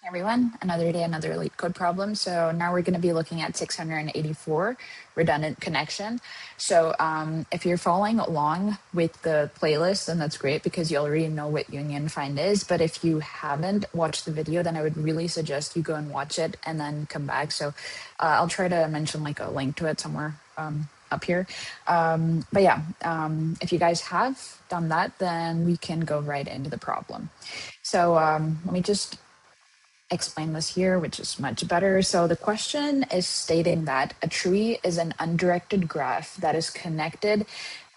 Everyone, another day, another Leetcode problem. So now we're going to be looking at 684 redundant connection. So if you're following along with the playlist, then that's great because you already know what union find is. But if you haven't watched the video, then I would really suggest you go and watch it and then come back. So I'll try to mention like a link to it somewhere up here. But yeah, if you guys have done that, then we can go right into the problem. So let me just explain this here, which is much better. So the question is stating that a tree is an undirected graph that is connected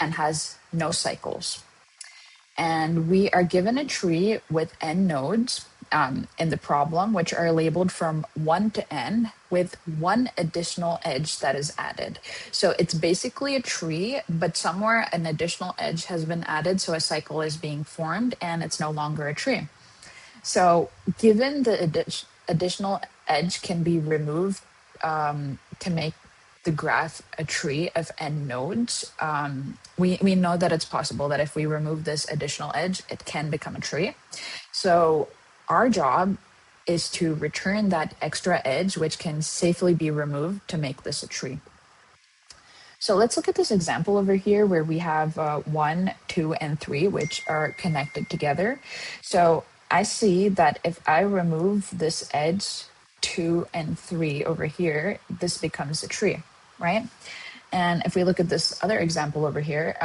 and has no cycles. And we are given a tree with n nodes in the problem, which are labeled from 1 to n with one additional edge that is added. So it's basically a tree, but somewhere an additional edge has been added, so a cycle is being formed and it's no longer a tree. So given the additional edge can be removed to make the graph a tree of n nodes, we know that it's possible that if we remove this additional edge, it can become a tree. So our job is to return that extra edge, which can safely be removed to make this a tree. So let's look at this example over here where we have 1, 2, and 3, which are connected together. So I see that if I remove this edge 2 and 3 over here, this becomes a tree, right? And if we look at this other example over here,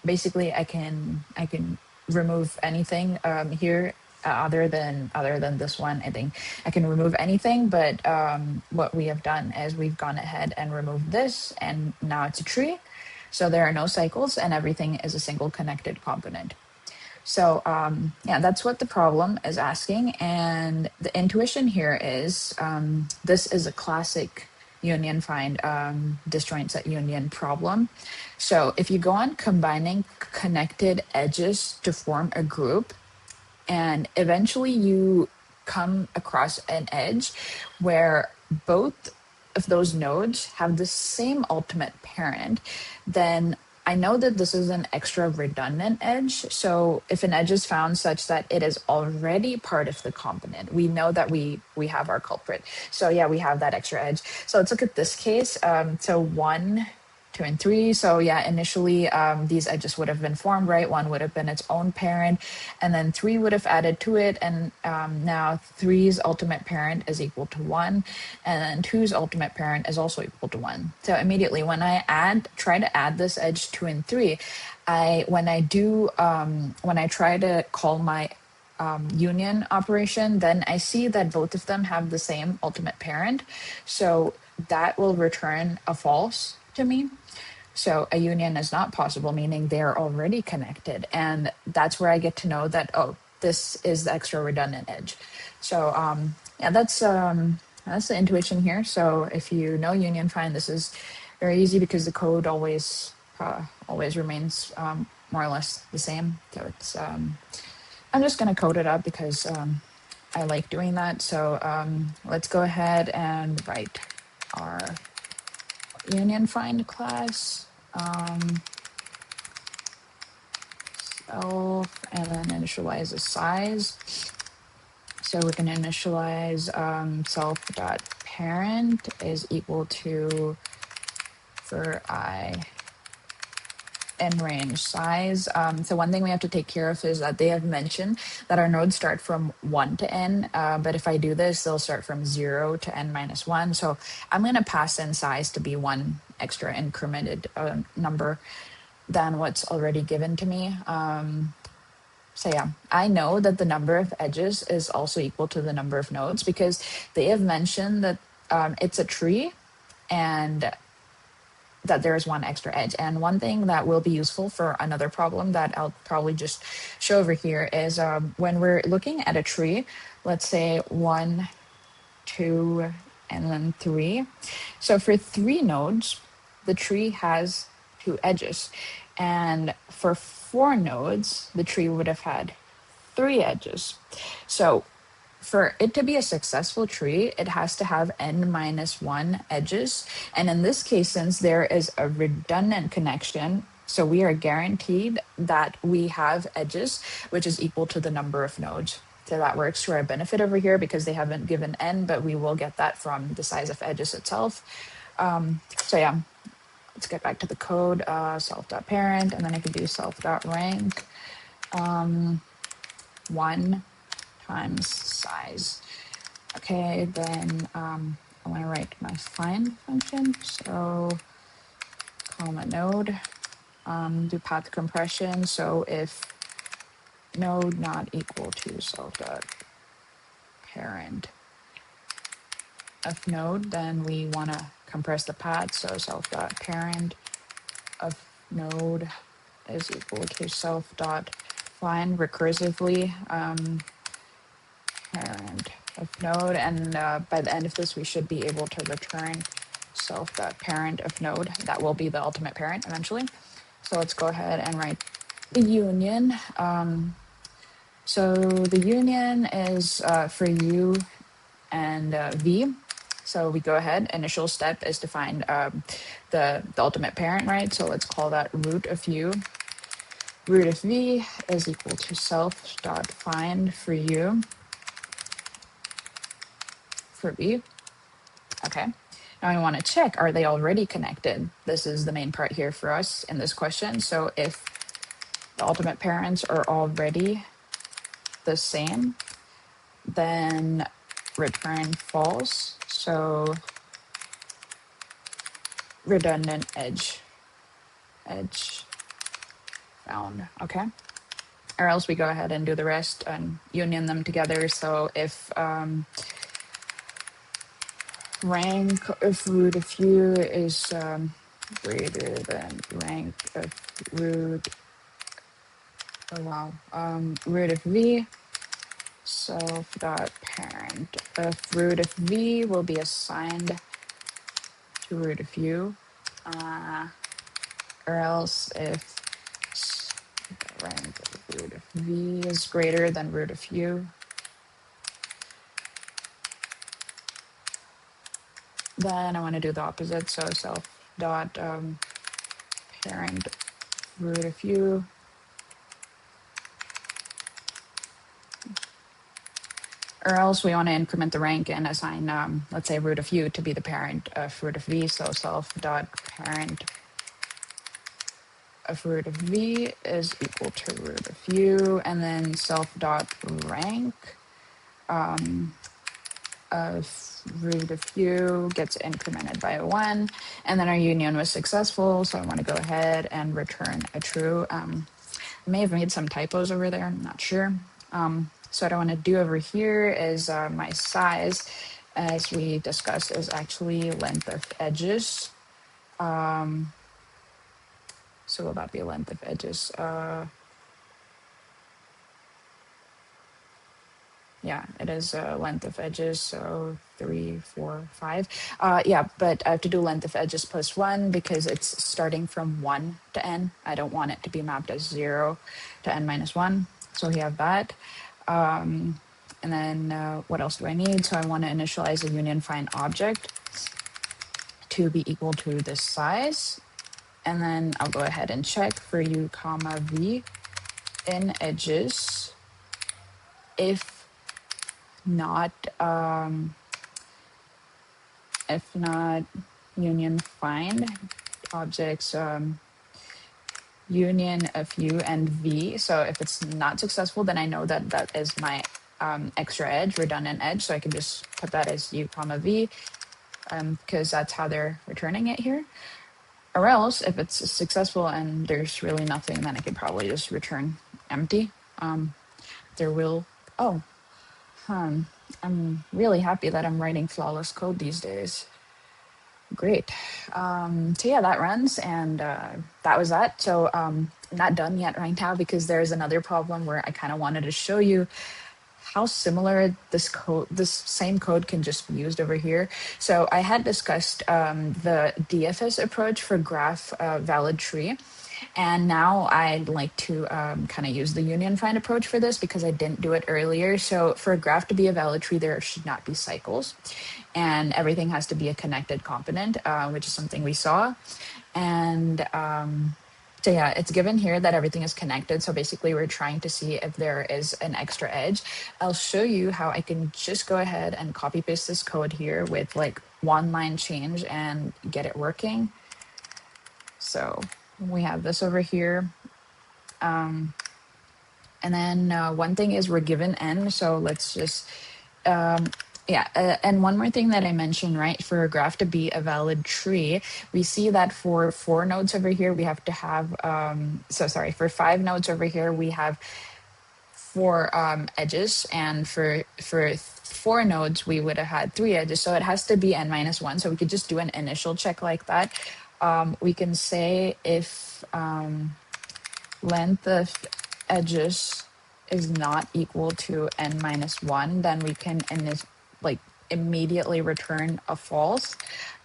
basically I can remove anything here other than this one. I think I can remove anything, but what we have done is we've gone ahead and removed this, and now it's a tree. So there are no cycles, and everything is a single connected component. So yeah, that's what the problem is asking. And the intuition here is this is a classic union find disjoint set union problem. So if you go on combining connected edges to form a group, and eventually you come across an edge where both of those nodes have the same ultimate parent, then I know that this is an extra redundant edge. So if an edge is found such that it is already part of the component, we know that we have our culprit. So yeah, we have that extra edge. So let's look at this case. So 1, 2, and 3. So yeah, initially these edges would have been formed, right? 1 would have been its own parent, and then 3 would have added to it, and now 3's ultimate parent is equal to 1, and then 2's ultimate parent is also equal to 1. So immediately when I try to add this edge 2 and 3, when I try to call my union operation, then I see that both of them have the same ultimate parent. So that will return a false to me. So a union is not possible, meaning they're already connected. And that's where I get to know that, oh, this is the extra redundant edge. So yeah, that's the intuition here. So if you know union find, this is very easy because the code always remains more or less the same. So it's I'm just going to code it up because I like doing that. So let's go ahead and write our union find class. Self, and then initialize the size. So we can initialize self.parent is equal to for I in range size. So one thing we have to take care of is that they have mentioned that our nodes start from 1 to n, but if I do this, they'll start from 0 to n minus 1. So I'm going to pass in size to be one extra incremented number than what's already given to me. So yeah, I know that the number of edges is also equal to the number of nodes because they have mentioned that it's a tree and that there is one extra edge. And one thing that will be useful for another problem that I'll probably just show over here is when we're looking at a tree, let's say 1, 2, and then 3. So for 3 nodes, the tree has 2 edges. And for 4 nodes, the tree would have had 3 edges. So for it to be a successful tree, it has to have n minus 1 edges. And in this case, since there is a redundant connection, so we are guaranteed that we have edges, which is equal to the number of nodes. So that works to our benefit over here because they haven't given n, but we will get that from the size of edges itself. So yeah, let's get back to the code, self.parent, and then I can do self.rank 1 times size. Okay, then I want to write my find function. So call a node, do path compression. So if node not equal to self.parent of node, then we want to compress the path. So self.parent of node is equal to self.find recursively parent of node, and by the end of this we should be able to return self.parent of node. That will be the ultimate parent eventually. So let's go ahead and write the union. So the union is for u and v. So we go ahead, initial step is to find the ultimate parent, right? So let's call that root of u. Root of v is equal to self.find for u for v. Okay. Now I want to check, are they already connected? This is the main part here for us in this question. So if the ultimate parents are already the same, then return false. So redundant edge found. Okay. Or else we go ahead and do the rest and union them together. So if rank of root of u is greater than rank of root, root of v, self.parent of root of v will be assigned to root of u, or else if rank of root of v is greater than root of u, then I want to do the opposite. So self.parent root of u or else we want to increment the rank and assign, let's say, root of u to be the parent of root of v. So self.parent of root of v is equal to root of u, and then self.rank of root of u gets incremented by a 1, and then our union was successful, so I want to go ahead and return a true. I may have made some typos over there, I'm not sure. So what I want to do over here is my size, as we discussed, is actually length of edges. So will that be length of edges? Yeah, it is length of edges, so 3, 4, 5. Yeah, but I have to do length of edges plus 1 because it's starting from 1 to n. I don't want it to be mapped as 0 to n minus 1. So we have that. And then what else do I need? So I want to initialize a union find object to be equal to this size. And then I'll go ahead and check for u comma v in edges if not union find objects union of u and v. So if it's not successful, then I know that that is my extra edge, redundant edge. So I can just put that as u comma v because that's how they're returning it here. Or else if it's successful and there's really nothing, then I could probably just return empty. There will, I'm really happy that I'm writing flawless code these days. Great. So yeah, that runs, and that was that. So I'm not done yet right now because there's another problem where I kind of wanted to show you how similar this same code can just be used over here. So I had discussed the DFS approach for graph valid tree. And now I'd like to kind of use the union find approach for this because I didn't do it earlier. So for a graph to be a valid tree, there should not be cycles. And everything has to be a connected component, which is something we saw. And So yeah, it's given here that everything is connected. So basically we're trying to see if there is an extra edge. I'll show you how I can just go ahead and copy paste this code here with like one line change and get it working. So we have this over here. And then one thing is we're given n. So let's just, and one more thing that I mentioned, right? For a graph to be a valid tree, we see that for 4 nodes over here, we have to have, for 5 nodes over here, we have 4 edges. And for 4 nodes, we would have had 3 edges. So it has to be n minus 1. So we could just do an initial check like that. We can say if length of edges is not equal to n minus 1, then we can immediately return a false,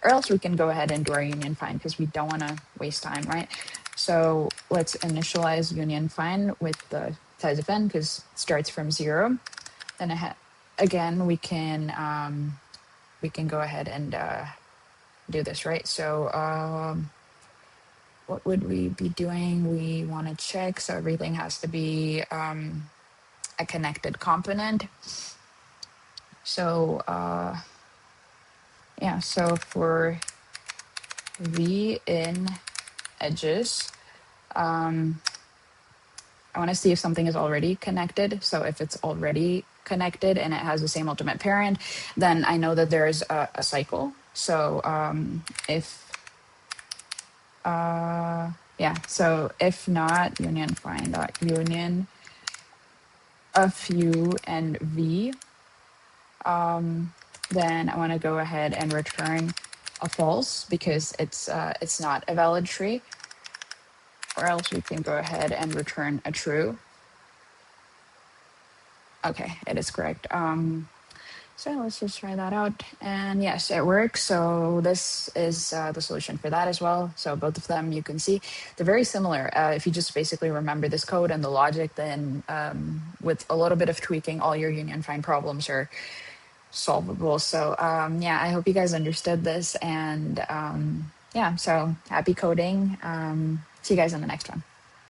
or else we can go ahead and do our union find because we don't want to waste time, right? So let's initialize union find with the size of n because it starts from 0. Then again we can go ahead and do this, right? So what would we be doing? We want to check, so everything has to be a connected component. So so for v in edges, I want to see if something is already connected. So if it's already connected and it has the same ultimate parent, then I know that there's a cycle. So so if not, union find dot union of u and v, then I want to go ahead and return a false because it's not a valid tree, or else we can go ahead and return a true. Okay, it is correct. So let's just try that out. And yes, it works. So this is the solution for that as well. So both of them, you can see, they're very similar. If you just basically remember this code and the logic, then with a little bit of tweaking, all your union find problems are solvable. So I hope you guys understood this. And so happy coding. See you guys in the next one.